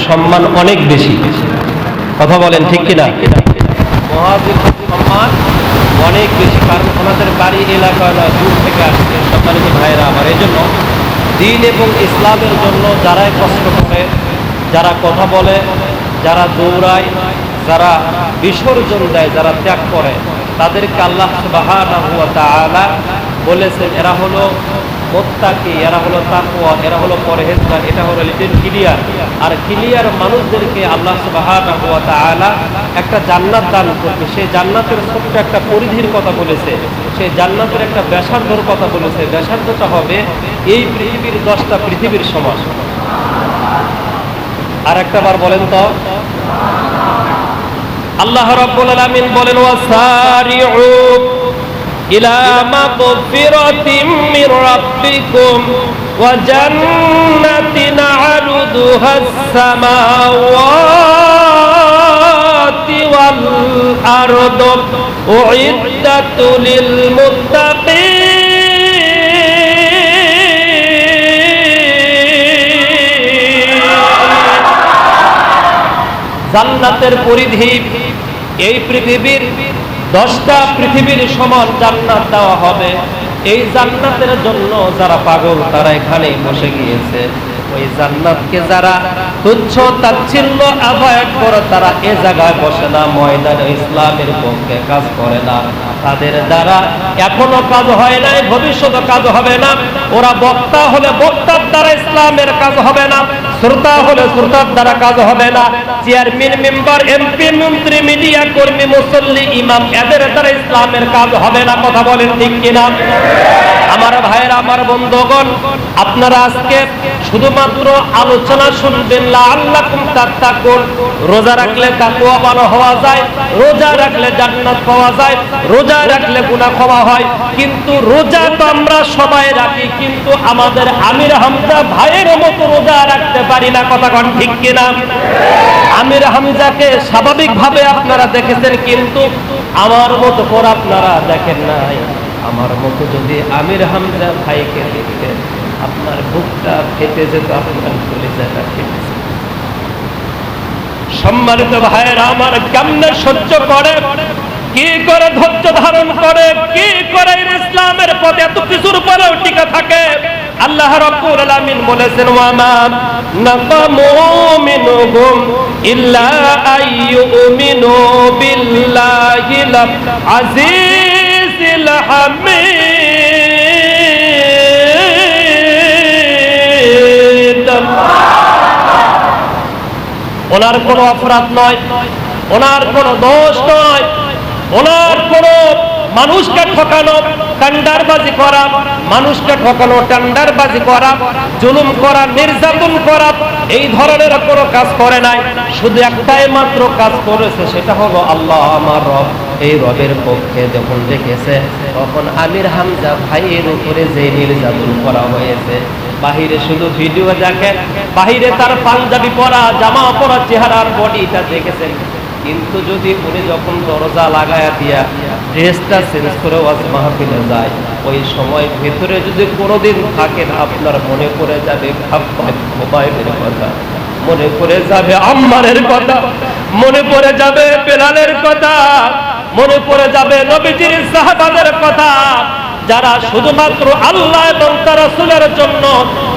সম্মান অনেক বেশি। কথা বলেন ঠিক কিনা? মুহাজির সম্মান অনেক বেশি, কারণ ওনাদের বাড়ি এলাকা নয়, দূর থেকে আসছে। সম্মানিত ভাইয়েরা আমার, এই জন্য দ্বীন এবং ইসলামের জন্য যারাই কষ্ট করে, যারা কথা বলে, যারা দৌড়ায়, যারা বিসর্জন দেয়, যারা ত্যাগ করে, তাদেরকে আল্লাহ সুবহানাহু ওয়া তাআলা বলেছেন এরা হলো মুত্তাকি, এরা হলো তাকওয়া, এরা হলো পরহেজগার। এটা হলো লিটিল ক্লিয়ার। আর ক্লিয়ার মানুষদেরকে আল্লাহ সুবহানাহু ওয়া তাআলা একটা জান্নাত দান করবে। সেই জান্নাতের ছোট্ট একটা পরিধির কথা বলেছে, সেই জান্নাতের একটা ব্যাসার্ধর কথা বলেছে। ব্যাসার্ধটা হবে এই পৃথিবীর 10টা পৃথিবীর সমান। আর একটা বার বলেন তো, আল্লাহ রাব্বুল আলামিন বলেন ওয়াসারিউ ইলা মাগফিরাতিম মির রাব্বিকুম ওয়া জান্নাতিন আরদুহাস সামাওয়াতি ওয়াল আরদু উইদ্দাত লিল মুত্তাকিন। জান্নাতের পরিধি এই পৃথিবীর 10টা পৃথিবীর সমান জান্নাত দেওয়া হবে। এই জান্নাতের জন্য যারা পাগল তারা এখানে বসে গিয়েছে। ওই জান্নাতকে যারা তুচ্ছ তাচ্ছিল্য অ্যাভয়েড করে তারা এ জায়গায় বসে না, ময়দানে ইসলামের পক্ষে কাজ করে না। তাদের দ্বারা এখনো কাজ হয় নাই, ভবিষ্যতে কাজ হবে না। ওরা বক্তা হলে বক্তার দ্বারা ইসলামের কাজ হবে না, শ্রোতা হলে শ্রোতার দ্বারা কাজ হবে না। চেয়ারম্যান, মেম্বার, এমপি, মন্ত্রী, মিডিয়া কর্মী, মুসল্লি, ইমাম, এদের দ্বারা ইসলামের কাজ হবে না। কথা বলেন ঠিক কিনা? আমার ভাইয়েরা, আমার বন্ধুগণ, আপনারা আজকে শুধুমাত্র আলোচনা শুনবেন লাআল্লাকুম তাত্তাকুন। রোজা রাখলে তাকওয়াবান হওয়া যায়, রোজা রাখলে জান্নাত পাওয়া যায়, রোজা রাখলে গুনাহ ক্ষমা হয়। কিন্তু রোজা তো আমরা সবাই রাখি, কিন্তু আমাদের আমির হামজা ভাইয়ের মতো রোজা রাখতে পারি না। কথা কোন ঠিক কিনা? আমির হামজাকে স্বাভাবিকভাবে আপনারা দেখেছেন, কিন্তু আমার মতো করে আপনারা দেখেন নাই। আমার মতো যদি আমির হামজা ভাইকে দেখতেন, আপনার বুকটা ফেটে যেত, আপনার কলিজাটা ফেটে যেত। সম্মানিত ভাইয়েরা আমার, কেমনে সহ্য করে, কি করে ধৈর্য ধারণ করে, কি করে ইসলামের পথে এত কিছুর পরেও টিকে থাকে। আল্লাহ রাব্বুল আলামিন বলেছেন ওয়া মা নাকামু মিনহুম ইল্লা আইয়ুমিনু বিল্লাহিল আজিজিল হামিদ। ওনার কোনো অপরাধ নয়, ওনার কোনো দোষ নয়, ওনার কোনো মানুষকে ঠকানো, টেন্ডারবাজি করা, মানুষকে ঠকানো, টেন্ডারবাজি করা, জুলুম করা, নির্যাতন করা, এই ধরনের কোনো কাজ করে নাই। শুধু একটাই মাত্র কাজ করেছে, সেটা হলো আল্লাহ আমার রব। এই রবের পক্ষে যখন দেখেছে, তখন আমির হামজা ভাইয়ের উপরে যে নির্যাতন করা হয়েছে, বাহিরে শুধু ভিডিও দেখেন, বাহিরে তার পাঞ্জাবি পরা, জামা পরা, চেহারার বডিটা দেখেছেন, কিন্তু যদি উনি যখন দরজা লাগায়া দিয়া ড্রেসটা চেঞ্জ করে ওয়াজ মাহফিলে যায়, ওই সময় ভেতরে যদি কোনোদিন থাকেন, আপনার মনে পড়ে যাবে মোবাইলের কথা, মনে পড়ে যাবে আম্মারের কথা, মনে পড়ে যাবে বেলালের কথা, মনে পড়ে যাবে নবীজির সাহাবাদের কথা, যারা শুধুমাত্র আল্লাহ এবং তার রাসূলের জন্য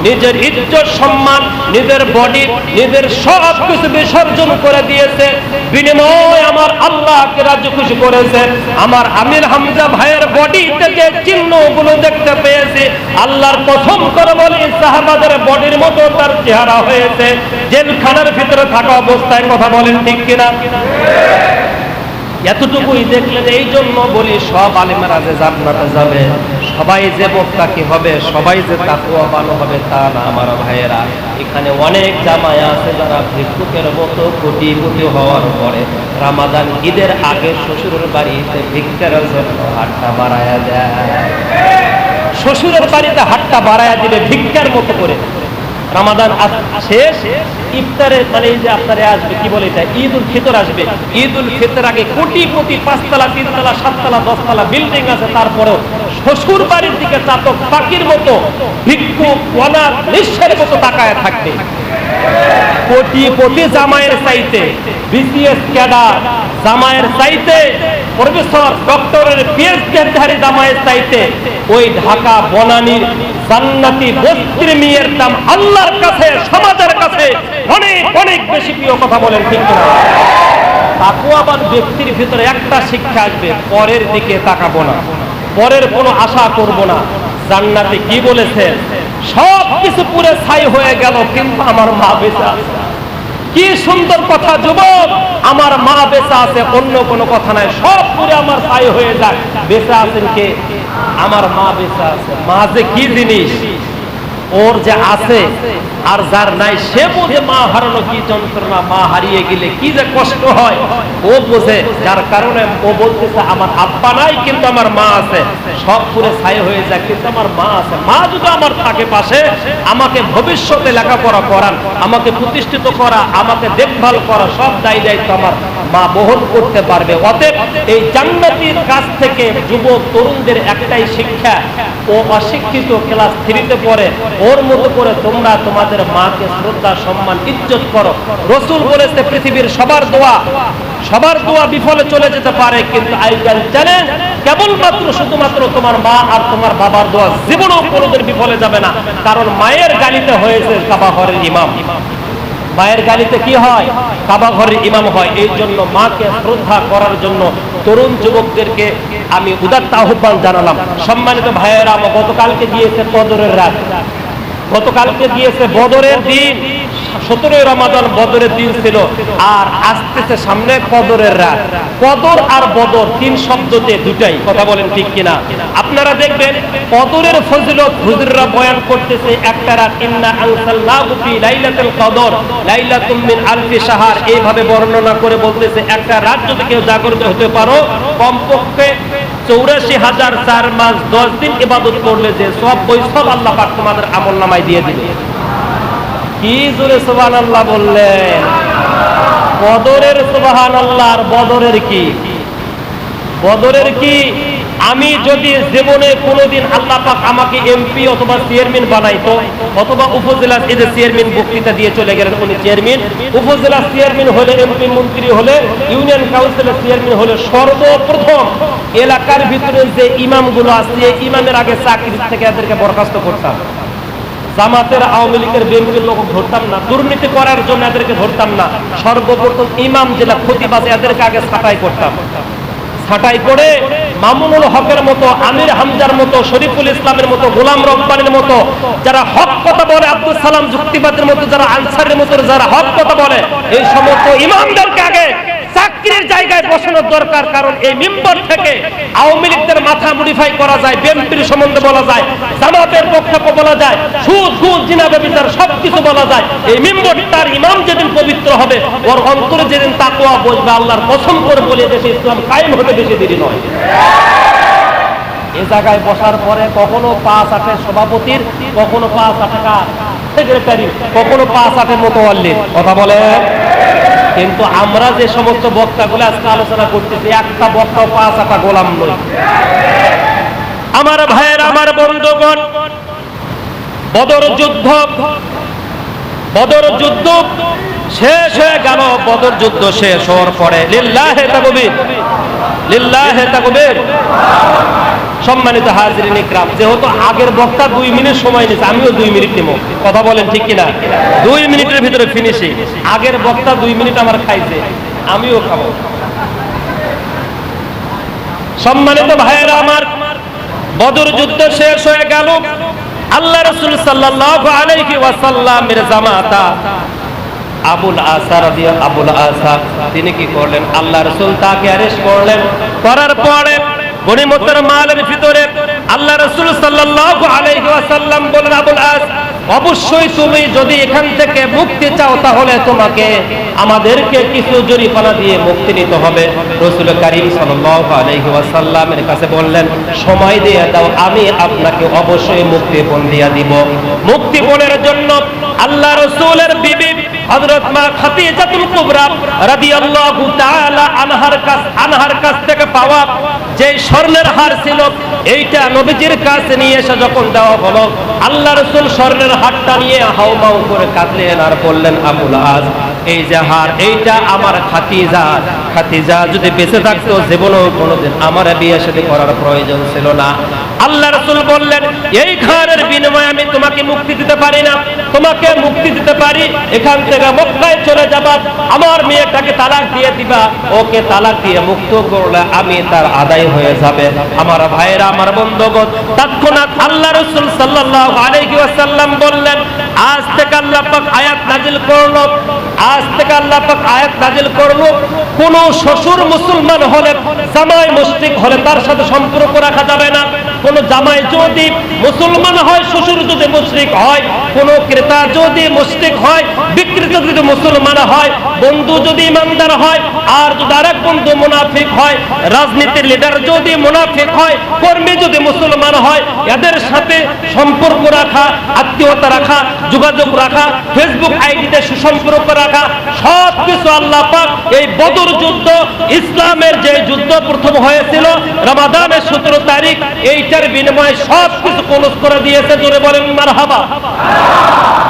নিজের ইজ্জত, সম্মান, নিজের বডি, নিজের সব কিছু বিসর্জন করে দিয়েছে, বিনিময়ে আমার আল্লাহকে রাজি খুশি করেছে। আমার আমির হামজা ভাইয়ের বডিতে যে চিহ্নগুলো দেখতে পেয়েছি, আল্লাহর প্রথম করে বলি সাহাবাদের বডির মতো তার চেহারা হয়েছে জেলখানার ভিতরে থাকা অবস্থায়। কথা বলেন ঠিক কিনা? এতটুকুই দেখলেন। এই জন্য বলি সব আলেমেরা যে জান্নাতে যাবে, সবাই যে মুত্তাকি হবে, সবাই যে তাকওয়াবান হবে তা না আমার ভাইয়েরা। এখানে অনেক জামায়া আছে যারা ভিক্ষুকের মতো কোটিপতি হওয়ার পরে রমাদান ঈদের আগে শ্বশুরের বাড়িতে ভিক্ষার জন্য হাতটা বাড়ায়া দেয়। শ্বশুরের বাড়িতে হাতটা বাড়ায়া দিবে ভিক্ষার মতো করে। রমাদান শেষ, ইফতারে মানে এই যে আপনারা আসবে কি বলে এটা, ঈদ উল ফিতর আসবে। ঈদ উল ফিতর আগে কোটি কোটি 5 তলা 3 তলা 7 তলা 10 তলা বিল্ডিং আছে, তারপরেও শ্বশুর বাড়ির দিকে চাতক পাখির মতো ভিক্ষুক অনাথ নিঃস্বের মতো তাকায় থাকবে। কোটিপতি জামাইয়ের চাইতে, বিসিএস ক্যাডার জামাইয়ের চাইতে, প্রফেসর ডক্টরের পিএইচডি জামাইয়ের চাইতে ওই ঢাকা বনানীর জান্নাতি বস্তির মেয়ের দাম আল্লাহর কাছে, সমাজের কাছে অনেক অনেক বেশি প্রিয়। কথা বলেন ঠিক কিনা? তাকওয়াবান ব্যক্তির ভিতরে একটা শিক্ষা আসবে, পরের দিকে তাকাবো না, পরের কোনো আশা করব না। জান্নাতে কি বলেছেন? সব কিছু পুরো ছাই হয়ে গেল কিন্তু আমার মা বেঁচে আছে। কি সুন্দর কথা যুবক, আমার মা বেঁচে আছে, অন্য কোনো কথা নাই। সব পুরো আমার ছাই হয়ে যায়, বেঁচে আছেন কে? আমার মা বেঁচে আছে। মা যে কি জিনিস, ওর যে আছে আর যার নাই সে বোঝে মা হারানো কি যন্ত্রণা, মা হারিয়ে গেলে কি যে কষ্ট হয় ও বোঝে। যার কারণে ও বলতেছে আমার আব্বা নাই কিন্তু আমার মা আছে। সব পুরো ছাই হয়ে যায় কিন্তু আমার মা আছে। মা যদি আমার থাকে পাশে, আমাকে ভবিষ্যতে লেখাপড়া করান, আমাকে প্রতিষ্ঠিত করা, আমাকে দেখভাল করা, সব দায়িত্ব আমার মা বহন করতে পারবে। অতএব এই জান্নাতীর কাছ থেকে যুবক তরুণদের একটাই শিক্ষা, ও অশিক্ষিত ক্লাস 3-তে পড়ে, ওর মতো করে তোমরা তোমাদের মাকে শ্রদ্ধা সম্মান ইজ্জত করো। রাসূল বলেছে পৃথিবীর সবার দোয়া বিফলে চলে যেতে পারে, কিন্তু আইকাল চ্যালেঞ্জ কেবলমাত্র শুধুমাত্র তোমার মা আর তোমার বাবার দোয়া জীবনেও কোনোদিন বিফলে যাবে না। কারণ মায়ের গালিতে হয়েছে কাবা ঘরের ইমাম, মায়ের গালিতে কি হয়? কাবা ঘরের ইমাম হয়। এই জন্য মাকে শ্রদ্ধা করার জন্য তরুণ যুবকদেরকে আমি উদাত্ত আহ্বান জানালাম। সম্মানিত ভাইয়েরা, গতকালকে গিয়েছে কদরের রাত, গতকালকে গিয়েছে বদরের দিন, 17 রমাদান বদরের দিন ছিল, আর আসতেছে সামনে কদরের রাত। কদর আর বদর 3 শব্দতে দুটাই। কথা বলেন ঠিক কিনা? আপনারা দেখবেন কদরের ফজিলত হুজুররা বয়ান করতেছে একটা রাত, ইন্না আনসালনাহু ফি লাইলাতুল কদর লাইলাতুম মিন আলফি শাহর, এইভাবে বর্ণনা করে বলতেছে একটা রাত যদি কেউ জাগ্রত হতে পারো, কমপক্ষে 84,000 4 মাস 10 দিন ইবাদত করলে যে সব, ওই সব আল্লাহ পাক তোমাদের আমলনামায় দিয়ে দিবে। কি জোরে সুবহানাল্লাহ বললেন! বদরের সুবহানাল্লাহ, আর বদরের কি? বদরের কি? আমি যদি জীবনে কোনোদিন আল্লাহ পাক আমাকে এমপি অথবা চেয়ারম্যান বানাইতো, অথবা উপজেলা, এই যে চেয়ারম্যান বক্তৃতা দিয়ে চলে গেলেন উনি চেয়ারম্যান, উপজেলা চেয়ারম্যান হলে, এমপি মন্ত্রী হলে, ইউনিয়ন কাউন্সিলের চেয়ারম্যান হলে, সর্বপ্রথম এলাকার ভিতরে যে ইমামগুলো আছে, এই ইমামের আগে চাকরি থেকে এদেরকে বরখাস্ত করতাম। জামাতের, আওয়ামী লীগের, বিএনপির লোক ধরতাম না, দুর্নীতি করার জন্য এদেরকে ধরতাম না। সর্বপ্রথম ইমাম যেটা ক্ষতিবাজ, এদেরকে আগে ছাঁটাই করতাম। ছাঁটাই করে মামুনুল হকের মতো, আমির হামজার মতো, শরীফুল ইসলামের মতো, গোলাম রব্বানির মতো, যারা হক কথা বলে, আব্দুল সালাম যুক্তিবাদের মতো, যারা আনসারের মতো যারা হক কথা বলে, এই সমস্ত ইমামদেরকে আগে চাকরির জায়গায় বসানোর দরকার। কারণ এই মিম্বর থেকে আওয়ামী লীগের মাথা মডিফাই করা যায়, বিএনপির সম্বন্ধে বলা যায়, জামাতের বক্তব্য বলা যায়, সুদ ঘুষ জিনা ব্যভিচার সবকিছু বলা যায়। এই মিম্বর তার ইমাম যেদিন পবিত্র হবে, ওর অন্তরে যেদিন তাকওয়া বসবে, আল্লাহর কসম করে বলে দেশে ইসলাম কায়েম হতে বেশি দেরি নয়। এই জায়গায় বসার পরে কখনো 5-8 সভাপতির, কখনো 5-8 সেক্রেটারি, কখনো 5-8 মোতাওয়াল্লির। কথা বলে। কিন্তু আমরা যে সমস্ত বক্তাগুলো আজকে আলোচনা করতেছি, একটা বক্তা 5-8 গোলাম নয়। আমার ভাইয়ের, আমার বন্ধুগণ, বদর যুদ্ধ শেষ হয়ে গেল। বদর যুদ্ধ শেষ হওয়ার পরে লিল্লাহে তাকবীর, লিল্লাহে তাকবীর। সম্মানিত হাজিরিন ইকরাম, যেহেতু আগের বক্তা 2 মিনিট সময় নিয়েছে, আমিও 2 মিনিট নেব। কথা বলেন ঠিক কিনা? 2 মিনিটের ভিতরে ফিনিশিং। আগের বক্তা 2 মিনিট আমার খাইছে, আমিও খাবো। সম্মানিত ভাইয়েরা আমার, বদর যুদ্ধ শেষ হয়ে গেল। আল্লাহ রাসূল সাল্লাল্লাহু আলাইহি ওয়াসাল্লামের জামাতা আবুল আসা তিনি কি করলেন? আল্লাহ রাসূল তাকে অ্যারেস্ট করলেন। করার পরে গনিমতের মালের ভিতরে আল্লাহ রাসূল সাল্লাল্লাহু আলাইহি ওয়াসাল্লাম বলেন, আবুল আস, ও অবশ্যই তুমি যদি এখান থেকে মুক্তি চাও তাহলে তোমাকে আমাদেরকে কিছু জরিমানা দিয়ে মুক্তি নিতে হবে। রাসূল কারীম সাল্লাল্লাহু আলাইহি ওয়াসাল্লামের কাছে বললেন, সময় দিয়ে দাও, আমি আপনাকে অবশ্যই মুক্তিপণ দিয়ে দিব। মুক্তিপণের জন্য আল্লাহ রাসূলের বিবি হযরত মা খাদিজাতুল কুবরা রাদিয়াল্লাহু তাআলা আনহার কাছ থেকে পাওয়া যে স্বর্ণের হার ছিল, এইটা নবীজির কাছে নিয়ে এসে যখন দেওয়া হলো, আল্লাহ রাসূল স্বর্ণের হারটা নিয়ে হাউমাউ করে কাঁদলেন আর বললেন, আবুল আস, এই যে হার, এইটা আমার খাদিজা যদি বেঁচে থাকতো জীবনেও কোনোদিন আমার বিয়ে শাদী করার প্রয়োজন ছিল না। আল্লাহ রাসূল বললেন, এই হারের বিনিময়ে আমি তোমাকে মুক্তি দিতে পারি না, তোমাকে মুক্তি দিতে পারি এখান থেকে মক্কায় চলে যাবা, আমার মেয়েটাকে তালাক দিয়ে দিবা, ওকে তালাক দিয়ে মুক্ত করলে আমি তার আদায় হয়ে যাবে। আমার ভাইরা, আমার বন্ধুগণ, তৎক্ষণাৎ আল্লাহ রাসূল সাল্লাল্লাহু আলাইহি ওয়াসাল্লাম বললেন, আজ থেকে আল্লাহ পাক আয়াত নাজিল করলো, কোন শ্বশুর মুসলমান হলে, জামাই মুশরিক হলে তার সাথে সম্পর্ক রাখা যাবে না। কোন জামাই যদি মুসলমান হয়, শ্বশুর যদি মুশরিক হয়, কোন ক্রেতা যদি মুশরিক হয়, বিক্রেতা যদি মুসলমান হয়, বন্ধু যদি ইমানদার হয়, আর যদি আরেক বন্ধু মুনাফিক হয়, রাজনীতির লিডার যদি মুনাফিক হয়, কর্মী যদি মুসলমান হয়, এদের সাথে সম্পর্ক রাখা, আত্মীয়তা রাখা, যোগাযোগ রাখা, ফেসবুক আইডিতে সুসম্পর্ক রাখা, সব কিছু আল্লাহ পাক এই বদর যুদ্ধ, ইসলামের যে যুদ্ধ প্রথম হয়েছিল রমাদানের 17 তারিখ, এইটার বিনিময়ে সব কিছু ক্লোজ করে দিয়েছে। জোরে বলেন মারহাবা।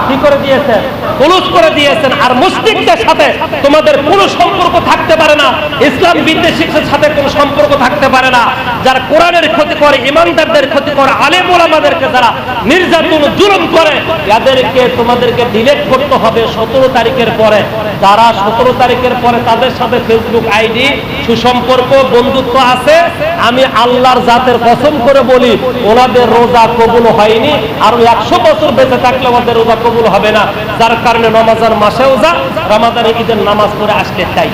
কি করে দিয়েছেন? ক্লোজ করে দিয়েছেন। আর মুশরিকদের সাথে তোমাদের কোনো সম্পর্ক থাকতে পারে না, ইসলাম বিদ্বেষীদের সাথে কোনো সম্পর্ক থাকতে পারে না। যারা কোরআনের ক্ষতি করে, ইমানদারদের ক্ষতি করে, আলেম ওলামাদেরকে যারা নির্যাতন জুলুম করে, এদেরকে তোমাদেরকে ডিলিট করতে হবে 17 তারিখের পরে। যারা 17 তারিখের পরে তাদের সাথে ফেসবুক আইডি, সুসম্পর্ক, বন্ধুত্ব আছে, আমি আল্লাহর জাতের কসম করে বলি, ওনাদের রোজা কবুল হয়নি, আর 100 বছর বেঁচে থাকলে ওদের রোজা কবুল হবে না। যার কারণে রমজান মাসেও যা, রমাদানে ঈদের নামাজ পড়ে আসলে তাই।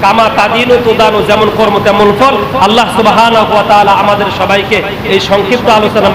কামা তাদিনু তুদানু, যেমন কর্ম তেমন ফল। আল্লাহ সুবহানাহু ওয়া তাআলা আমাদের সবাইকে এই সংক্ষিপ্ত আলোচনা